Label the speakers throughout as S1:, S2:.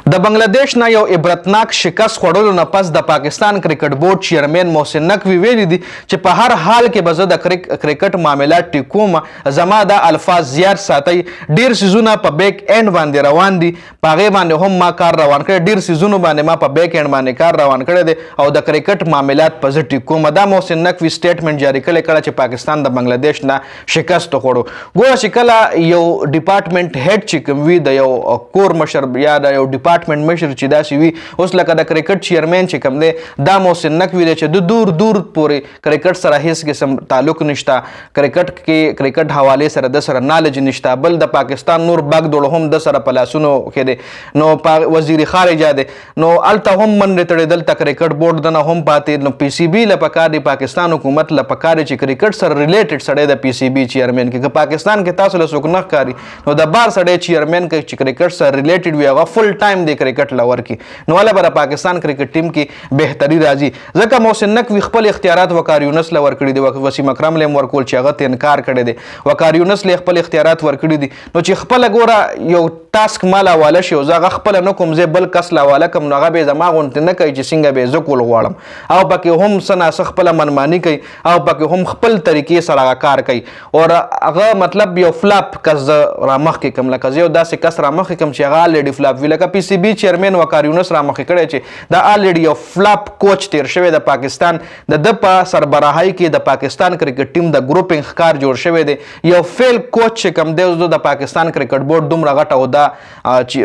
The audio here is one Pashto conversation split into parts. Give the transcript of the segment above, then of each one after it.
S1: د بنگلاديش نه یو عبرتناک شکست خوړلو نه پس د پاکستان کرکټ بورډ چیرمن محسن نقوی ویلي دي چې په هر حال کې به زه د کرکټ معاملات ټیکوم، زما د الفاظ زیات ساتي. ډیر سیزونه په بیک اینډ باندې روان دي، په هغې باندې هم ما کار روان کړی، ډیر سیزونو باندې ما په بیک اینډ باندې کار روان کړی دی او د کرکټ معاملات په زه ټیکوم. دا محسن نقوی سټیټمنټ جاری کړی چې پاکستان د بنگلاديش نه شکست خوړو. ګوره چې کله یو ډپارټمنټ هیډ چې کوم وي، د یو کور مشر یا د یو ډپارټمنټ مشر چې داسې وي، اوس لکه د کرکټ چیرمن چې کوم دی دا محسن نقوی دی چې د دور دور پورې کرکټ سره هیڅ قسم تعلق نشته، کرکټ کې کرکټ حوالې سره د سره نالج نشته، بل د پاکستان نور باغ دوړ هم د سره په لاسونو کې دی، نو وزیر خارجه دی، نو هلته هم منډې تړې، دلته کرکټ بورډ دنه هم پاتې، نو پی سی بي له پکار دی، پاکستان حکومت له پکار دی چې کرکټ سره ریلیټډ سړی د پی سی بي چیرمن کې، که پاکستان کې تاسو له څوک نه ښکاري نو د بار سړی چیرمن کې چې کرکټ سره ریلیټډ وي هغه فل ټایم دی کرکټ لور کې، نو والا به د پاکستان کرکټ ټیم کې بهتري راځي. ځکه محسن نقوی خپل اختیارات وقار یونس له ورکړي دي، وسیم اکرم له ورکول چې هغه ته انکار کړی دی، وقار یونس له خپل اختیارات ورکړي دي، نو چې خپل ګوره یو ټاسک مال حواله شي او زه هغه خپل نه کوم، زه بل کس له حواله کوم، نو هغه به زما غونډې نه کوي چې څنګه به زه کول غواړم، او پکې هم څه ناڅه خپله منماني کوي او پکې هم خپل طریقې سره هغه کار کوي، او هغه مطلب یو فلاپ کس زه رامخکې کړم، لکه زه یو داسې کس رامخکې کړم چې هغه الریډي فلاپ وي، لکه پی سی بي چیرمن وقار یونس رامخکې کړی چې دا الریډي یو فلاپ کوچ تیر شوی د پاکستان، د په سربراهۍ کې د پاکستان کرکټ ټیم د ګروپینګ ښکار جوړ شوی دی، یو فیل کوچ چې کوم دی د پاکستان کرکټ بورډ دومره غټه عہده چې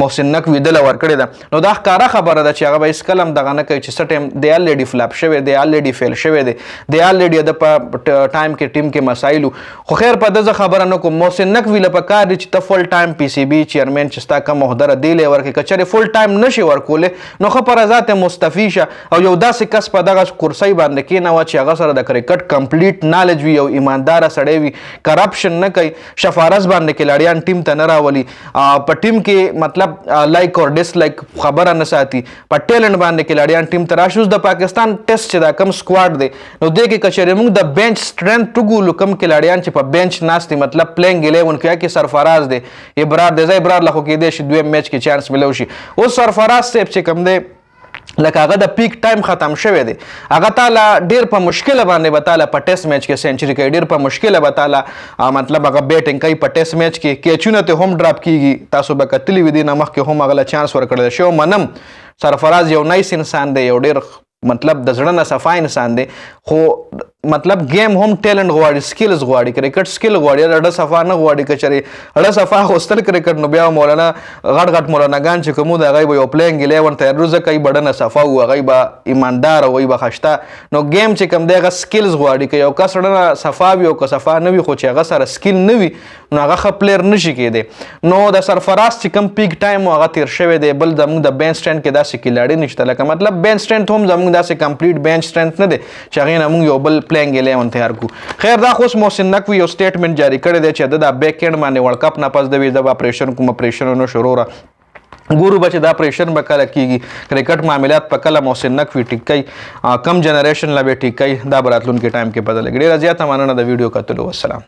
S1: محسن نقوی دله ورکړې ده، نو دا ښکاره خبره ده چې هغه به هېڅکله هم دغه نه کوي چې څه ټایم دی الریډي فلاپ شوی دی، الریډي فیل شوی دی، دی الریډي د په ټایم کې ټیم کې مسایلو، خو خیر په ده زه خبره نه کوم. محسن نقوی له پکار دی چې ته فل ټایم پی سی بي چیرمن چې ستا کوم عہده ده دی له ورکړې، که چېرې فل ټایم نشي ورکولی نو ښه په رضا ته مستفي شه او یو داسې کس په دغه کرسۍ باندې کېنوه چې هغه سره د کرکټ کمپلیټ نالج وي، یو ایمانداره سړی وي، کرپشن نه کوي، شفارز باندې کلاړیان ټیم ته نه راولي، په ټیم کې مطلب لایک اور ډس لایک خبره نه ساتي، په ټیلنټ باندې کلاړیان ټیم ته راشي. اوس د پاکستان ټیسټ چې دا کم سکواډ دی نو دې کې که چېرې موږ د بینچ سټرینث وګورو، کم کلاړیان چې په بینچ ناست دي، مطلب پلینګ 11 کې کې سرفراز دی، ابرار دی، زه ابرار له خو کېدی شي دویم میچ کې چانس ملو شي. اوس سرفراز صاحب چې کوم دی لکه هغه د پیک ټایم ختم شوی دی، هغه تاله ډیر په مشکله باندې به تاله په ټیسټ میچ کې سینچري کوي، ډیر په مشکله به تاله مطلب هغه بیټینګ کوي په ټیسټ میچ کې، کیچونه ته هم ډراپ کیږي، تاسو به کتلی وي دې نه مخکې هم هغه له چانس ورکړی شوی. منم سرفراز یو نایس انسان دی، یو ډیر مطلب د زړه نه صفا انسان دی، خو مطلب گیم هم ټیلنټ غواړي، سکلز غواړي، کرکټ سکل غواړي، اړه صفا نه غواړي. که چېرې اړه صفا اخیستل کرکټ نو بیا مولانا غټ غټ مولاناګان چې کوم د هغوی به یو پلینګ 11 ته روزه کوي، بډنه صفا و، هغوی به ایماندار او هغوی به ښایسته، نو گیم چې کوم دی هغه سکلز غواړي، که یو کس اړه صفا وي او که صفا نه وي خو چې هغه سره سکل نه وي نو هغه ښه پلیر نشي کېدی. نو د سرفراز چې کوم پیک ټایم هغه تیر شوی دی، بل زموږ د بینچ سټرینث کې داسې کلاړي نشته، لکه مطلب بینچ سټرینث هم زموږ داسې کمپلیټ بینچ سټرینث نه دی چې هغې نه موږ یو بل پلینګ 11 تیار کو. خیر دا خو محسن نقوی یو سټیټمنټ جاری کړی دی چې د بیک اینډ باندې ورلډ کپ نه پس د وي زه به اپریشن کوم، اپریشنونه شروع را ګورو به چې دا اپریشن به کله کېږي، کرکټ معاملات په کله محسن نقوی ټیک کوي، کم جنریشن له به ټیک کوي، دا به راتلونکي ټایم کې پته لګي. ډېره زیاته مننه د ویډیو کتلو. والسلام.